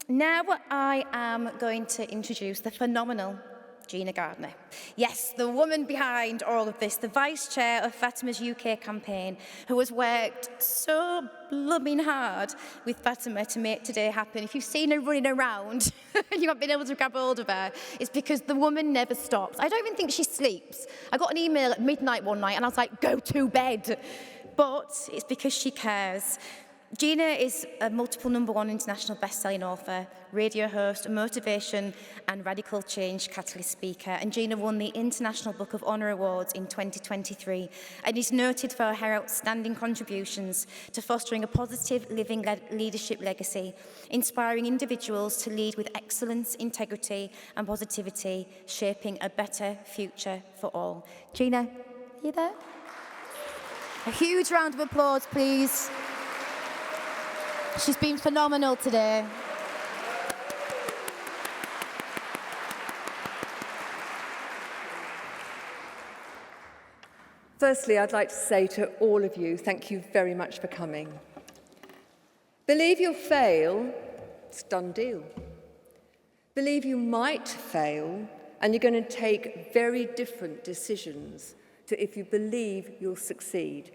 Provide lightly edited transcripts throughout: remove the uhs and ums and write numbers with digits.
Now I am going to introduce the phenomenal Gina Gardner. Yes, the woman behind all of this, the vice chair of Fatima's UK campaign, who has worked so blooming hard with Fatima to make today happen. If you've seen her running around and you haven't been able to grab hold of her, it's because the woman never stops. I don't even think she sleeps. I got an email at midnight one night and I was like, go to bed. But it's because she cares. Gina is a multiple #1 international best-selling author, radio host, motivation and radical change catalyst speaker, and Gina won the International Book of Honour Awards in 2023 and is noted for her outstanding contributions to fostering a positive living leadership legacy, inspiring individuals to lead with excellence, integrity and positivity, shaping a better future for all. Gina, are you there? A huge round of applause, please. She's been phenomenal today. Firstly, I'd like to say to all of you, thank you very much for coming. Believe you'll fail, it's a done deal. Believe you might fail, and you're going to take very different decisions to if you believe you'll succeed,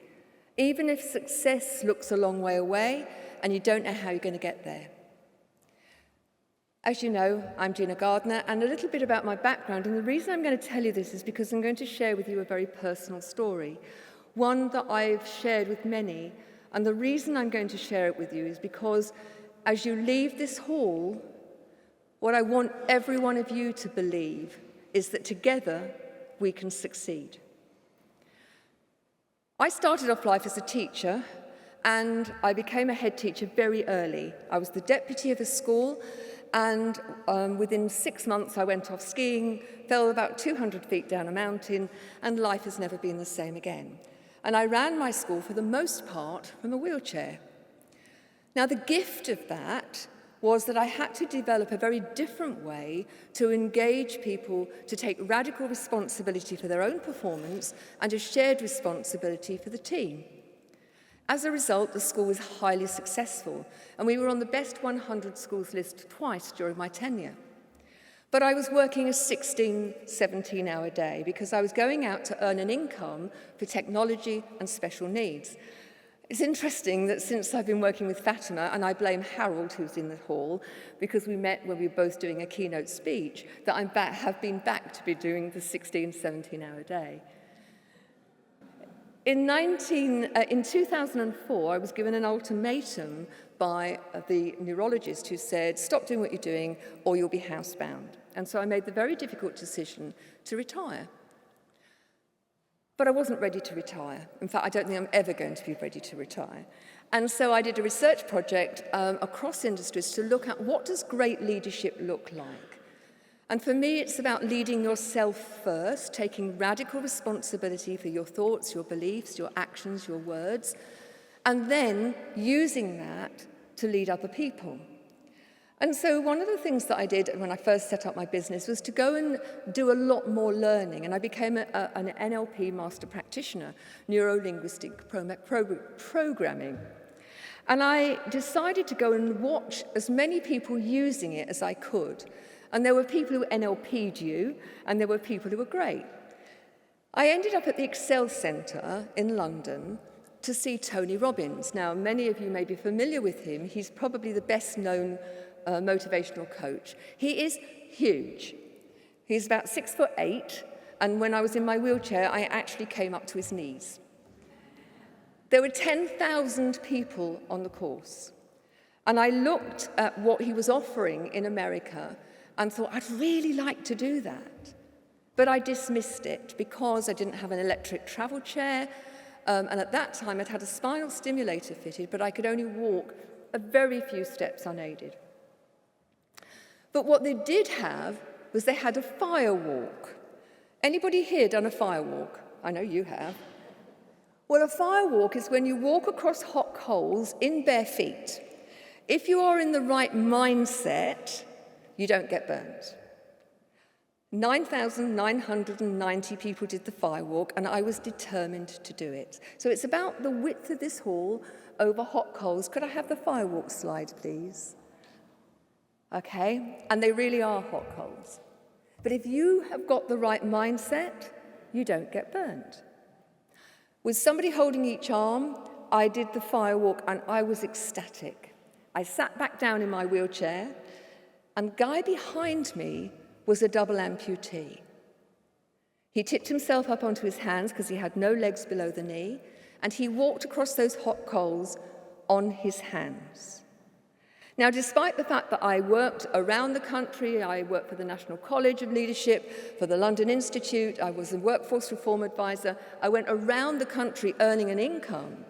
even if success looks a long way away and you don't know how you're going to get there. As you know, I'm Gina Gardner, and a little bit about my background, and the reason I'm going to tell you this is because I'm going to share with you a very personal story, one that I've shared with many, and the reason I'm going to share it with you is because as you leave this hall, what I want every one of you to believe is that together we can succeed. I started off life as a teacher, and I became a head teacher very early. I was the deputy of a school, and within 6 months I went off skiing, fell about 200 feet down a mountain, and life has never been the same again. And I ran my school for the most part from a wheelchair. Now, the gift of that was that I had to develop a very different way to engage people to take radical responsibility for their own performance and a shared responsibility for the team. As a result, the school was highly successful, and we were on the best 100 schools list twice during my tenure. But I was working a 16, 17-hour day because I was going out to earn an income for technology and special needs. It's interesting that since I've been working with Fatima, and I blame Harold, who's in the hall, because we met when we were both doing a keynote speech, that I have been back to be doing the 16, 17-hour day. In 2004, I was given an ultimatum by the neurologist who said, stop doing what you're doing or you'll be housebound. And so I made the very difficult decision to retire. But I wasn't ready to retire. In fact, I don't think I'm ever going to be ready to retire. And so I did a research project across industries to look at what does great leadership look like. And for me, it's about leading yourself first, taking radical responsibility for your thoughts, your beliefs, your actions, your words, and then using that to lead other people. And so one of the things that I did when I first set up my business was to go and do a lot more learning, and I became an NLP master practitioner, neuro-linguistic programming. And I decided to go and watch as many people using it as I could. And there were people who NLP'd you, and there were people who were great. I ended up at the Excel Centre in London to see Tony Robbins. Now, many of you may be familiar with him. He's probably the best-known motivational coach. He is huge. He's about 6'8", and when I was in my wheelchair, I actually came up to his knees. There were 10,000 people on the course, and I looked at what he was offering in America and thought, I'd really like to do that. But I dismissed it because I didn't have an electric travel chair, and at that time I'd had a spinal stimulator fitted, but I could only walk a very few steps unaided. But what they did have was they had a fire walk. Anybody here done a fire walk? I know you have. Well, a fire walk is when you walk across hot coals in bare feet. If you are in the right mindset, you don't get burnt. 9,990 people did the fire walk, and I was determined to do it. So it's about the width of this hall over hot coals. Could I have the fire walk slide, please? okay? And they really are hot coals. But if you have got the right mindset, you don't get burned. With somebody holding each arm, I did the fire walk and I was ecstatic. I sat back down in my wheelchair, and the guy behind me was a double amputee. He tipped himself up onto his hands because he had no legs below the knee, and he walked across those hot coals on his hands. Now, despite the fact that I worked around the country, I worked for the National College of Leadership, for the London Institute, I was a workforce reform advisor, I went around the country earning an income,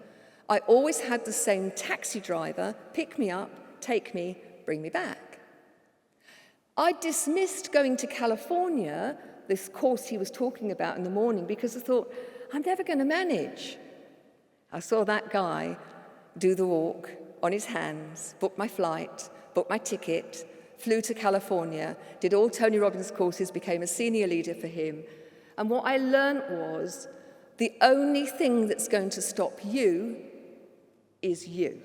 I always had the same taxi driver pick me up, take me, bring me back. I dismissed going to California, this course he was talking about in the morning, because I thought, I'm never going to manage. I saw that guy do the walk on his hands, booked my flight, booked my ticket, flew to California, did all Tony Robbins courses, became a senior leader for him. And what I learned was the only thing that's going to stop you is you.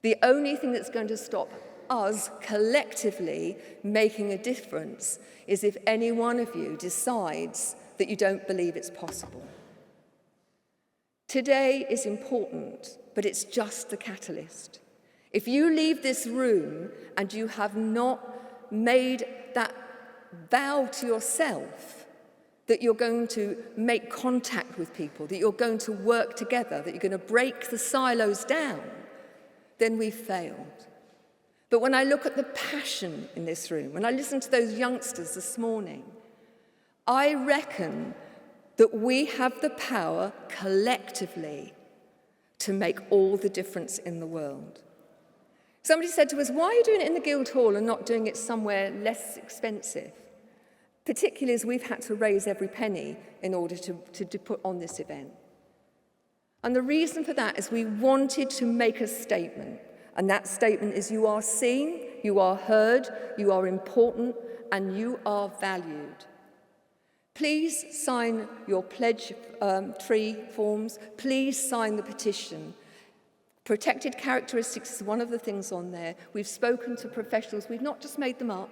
The only thing that's going to stop us collectively making a difference is if any one of you decides that you don't believe it's possible. Today is important, but it's just the catalyst. If you leave this room and you have not made that vow to yourself that you're going to make contact with people, that you're going to work together, that you're going to break the silos down, then we've failed. But when I look at the passion in this room, when I listen to those youngsters this morning, I reckon that we have the power collectively to make all the difference in the world. Somebody said to us, why are you doing it in the Guildhall and not doing it somewhere less expensive? Particularly as we've had to raise every penny in order to put on this event. And the reason for that is we wanted to make a statement. And that statement is you are seen, you are heard, you are important, and you are valued. Please sign your pledge tree forms. Please sign the petition. Protected characteristics is one of the things on there. We've spoken to professionals. We've not just made them up.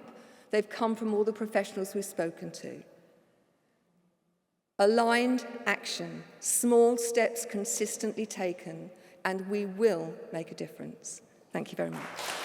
They've come from all the professionals we've spoken to. Aligned action, small steps consistently taken, and we will make a difference. Thank you very much.